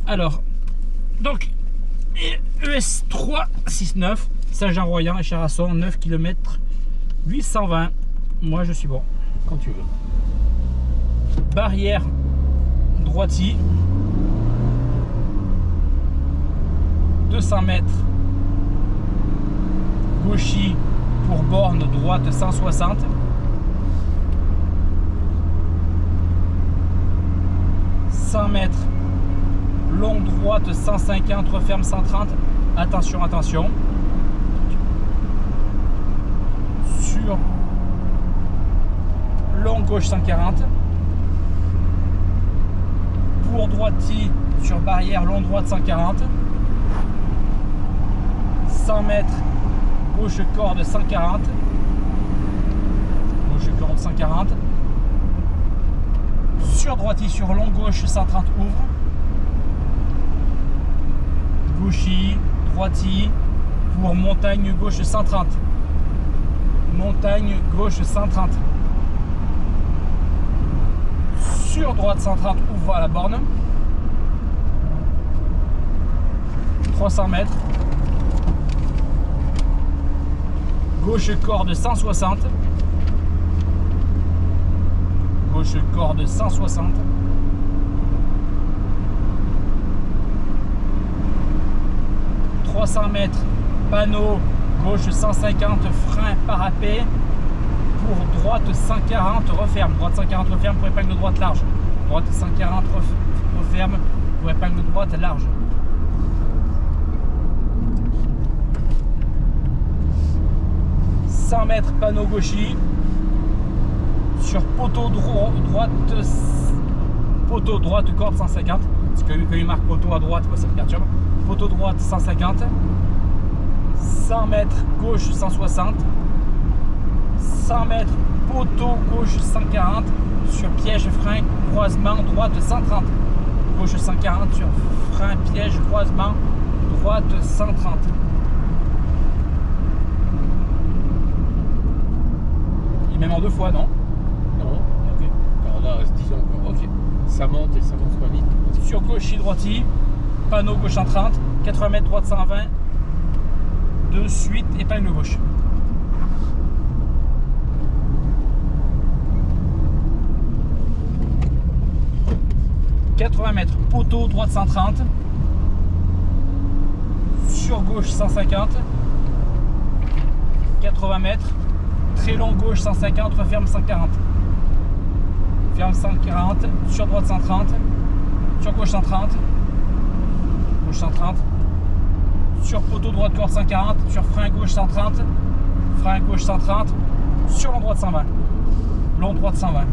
Alors, donc, ES 369, Saint-Jean-Royan, Echarasson, 9 km 820. Moi, je suis bon, quand tu veux. Barrière droitie, 200 mètres. Gauchis pour borne droite 160. Mètres, longue droite 150, referme 130. Attention, attention. Sur longue gauche 140. Pour droitie sur barrière, long droite 140. 100 mètres, gauche corde 140. Gauche corde 140. Sur droitie sur long gauche 130 ouvre. Gauchis, droitie pour montagne gauche 130. Montagne gauche 130. Sur droite 130 ouvre à la borne. 300 mètres. Gauche corde 160. Gauche corde 160. « 300 mètres, panneau, gauche 150, frein parapet, pour droite 140, referme. Droite 140, referme pour épingle droite large. Droite 140, referme pour épingle droite large. « 100 mètres, panneau gauchis. Sur poteau droite, corde 150. Parce que vu qu'il marque poteau à droite, ça me perturbe. Poteau droite 150. 100 mètres, gauche 160. 100 mètres, poteau gauche 140. Sur piège, frein, croisement, droite 130. Gauche 140 sur frein, piège, croisement, droite 130. Il met en deux fois, non? Disons encore, ok. Ça monte et ça monte pas vite. Sur gauchis, droitie, panneau gauche 130, 80 mètres, droite 120, de suite, épingle gauche. « 80 mètres, poteau droite 130, sur gauche 150, 80 mètres, très long gauche 150, referme 140. Ferme 140, sur droite 130, sur gauche 130, gauche 130, sur poteau droite corde 140, sur frein gauche 130, frein gauche 130, sur long droite 120, long droite 120.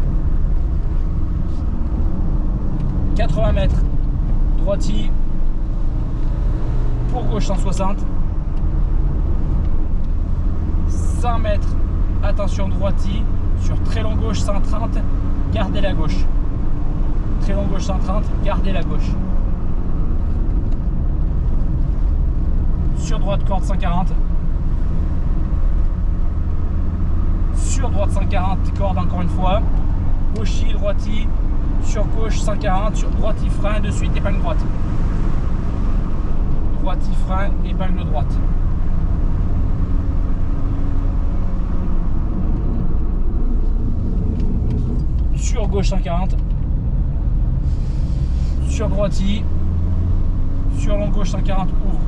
80 mètres, droitie, pour gauche 160, 100 mètres, attention droitie, sur très long gauche 130, gardez la gauche. Très long gauche 130, gardez la gauche. Sur droite corde 140. Sur droite 140, corde encore une fois. Gauchis, droitie, sur gauche 140, sur droitie, frein, de suite, épingle droite. Droitie, frein, épingle droite. Sur gauche 140, sur droitie, sur long gauche 140 ouvre,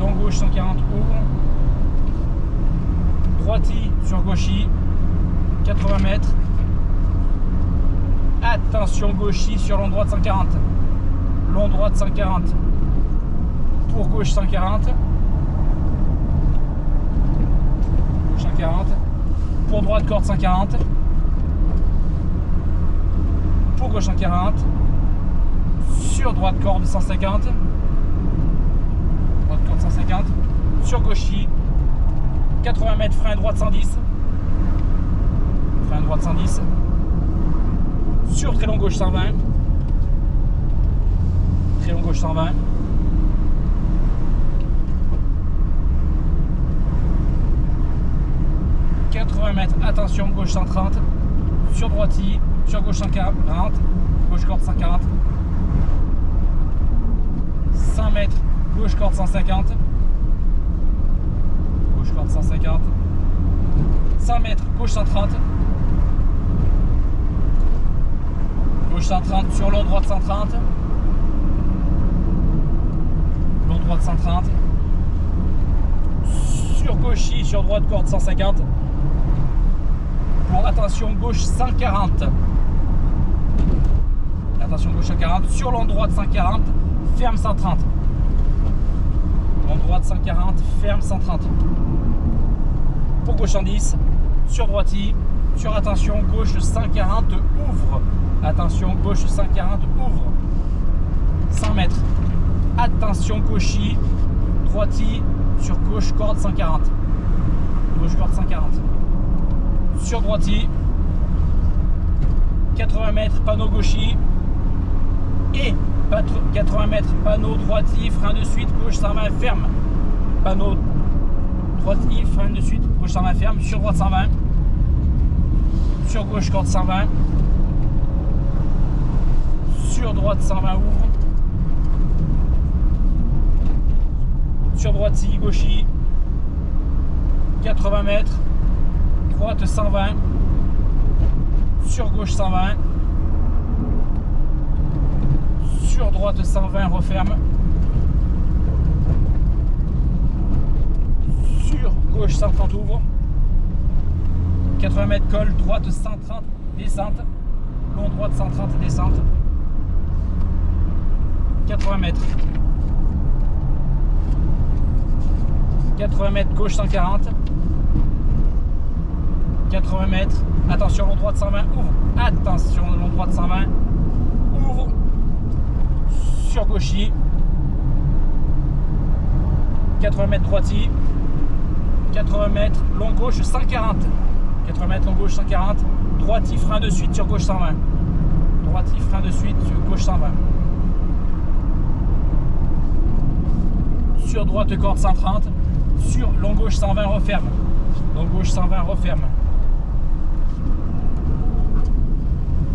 long gauche 140 ouvre, droitie sur gauchis, 80 mètres, attention gauchis sur long droite 140, long droite 140, pour gauche 140, gauche 140, pour droite corde 140, pour gauche 140, sur droite corde 150, droite corde 150, sur gauchis, 80 mètres, frein droite 110, frein droite 110, sur très long gauche 120, très long gauche 120, mètres, attention gauche 130, sur droitie, sur gauche 140, gauche corde 140, 100 mètres, gauche corde 150. Gauche corde 150. 100 mètres, gauche 130. Gauche 130 sur long droite 130. Long droite 130. Sur gauchis, sur droite corde 150. Pour attention gauche 140. Attention gauche 140. Sur long droite 140. Ferme 130. Long droite 140. Ferme 130. Pour gauche 110. Sur droiti. Sur attention gauche 140. Ouvre. Attention gauche 140. Ouvre. 100 mètres. Attention gauchis. Droiti. Sur gauche corde 140. Gauche corde 140. Sur droiti. 80 mètres panneau gauchis. Et 80 mètres panneau droiti. Frein de suite. Gauche 120 ferme. Panneau droiti. Frein de suite. Gauche 120 ferme. Sur droite 120. Sur gauche corde 120. Sur droite 120 ouvre. Sur droiti, gauchis, 80 mètres, droite 120, sur gauche 120, sur droite 120, referme, sur gauche 130 ouvre, 80 mètres colle, droite 130, descente, long droite 130, descente, 80 mètres. 80 mètres gauche 140. 80 mètres. Attention long droite 120. Ouvre. Attention long droite 120. Ouvre. Sur gauchis. 80 mètres droiti. 80 mètres long gauche 140. 80 mètres long gauche 140. Droiti frein de suite sur gauche 120. Droiti frein de suite sur gauche 120. Sur droite corde 130. Sur long gauche 120 referme. Long gauche 120 referme.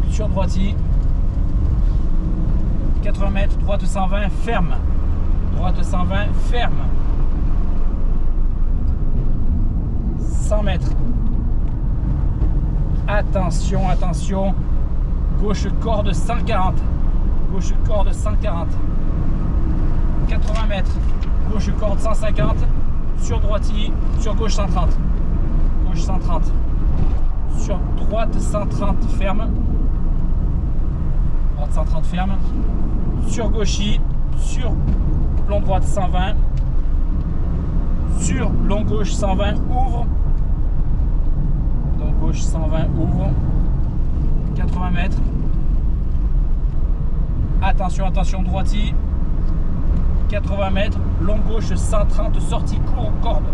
Sur droiti. 80 mètres, droite 120 ferme. Droite 120 ferme. 100 mètres. Attention, attention. Gauche corde 140. Gauche corde 140. 80 mètres. Gauche corde 150. Sur droiti, sur gauche 130. Gauche 130. Sur droite 130 ferme. Droite 130 ferme. Sur gauchis, sur long droite 120. Sur long gauche 120 ouvre. Long gauche 120 ouvre. 80 mètres. Attention, attention droiti. 80 mètres, long gauche 130, sortie court corde.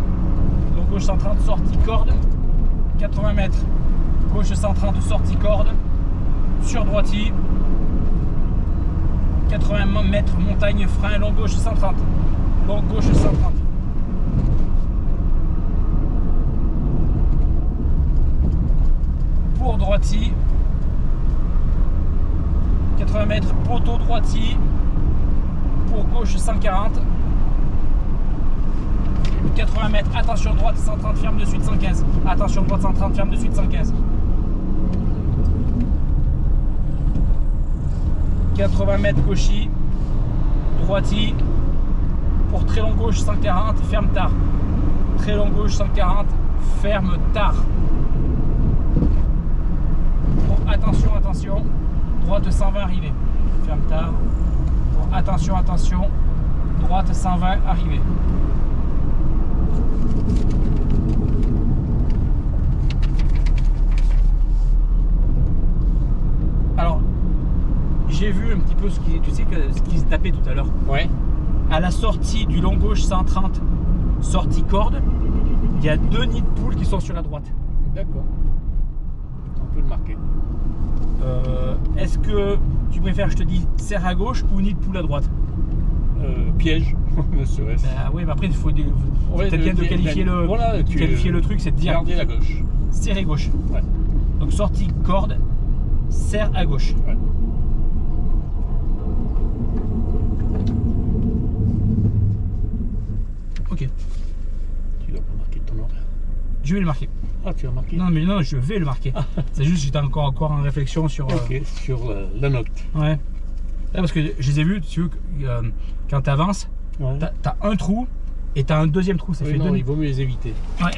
Long gauche 130, sortie corde. 80 mètres, gauche 130, sortie corde. Sur droiti. 80 mètres, montagne frein, long gauche 130. Long gauche 130. Pour droiti. 80 mètres, poteau droiti. Pour gauche 140. 80 mètres, attention droite 130 ferme de suite 115. Attention droite 130 ferme de suite 115. 80 mètres gauchis. Droiti. Pour très long gauche 140 ferme tard. Très long gauche 140 ferme tard. Pour attention, attention. Droite 120 arrivée. Ferme tard. Attention, attention, droite 120, arrivée. Alors, j'ai vu un petit peu ce qui se tapait tout à l'heure. Ouais. À la sortie du long gauche 130, sortie corde, il y a 2 nids de poules qui sont sur la droite. D'accord. On peut le marquer. Est-ce que tu préfères, je te dis, serre à gauche ou nid de poule à droite? Piège, ne serait-ce. Oui, mais après, il faut peut-être bien de qualifier le, voilà, qualifier le truc, c'est de dire garder la gauche. Serrer gauche. Ouais. Donc sortie corde, serre à gauche. Ouais. Je vais le marquer. Ah, tu as marqué. Non, mais non, je vais le marquer. C'est juste que j'étais encore en réflexion sur. Ok, sur la note. Ouais. Ouais, parce que je les ai vus, tu veux, quand tu avances, Ouais. t'as un trou et t'as un deuxième trou. Ça Oui, fait non, deux. il vaut mieux les éviter. Ouais, ouais.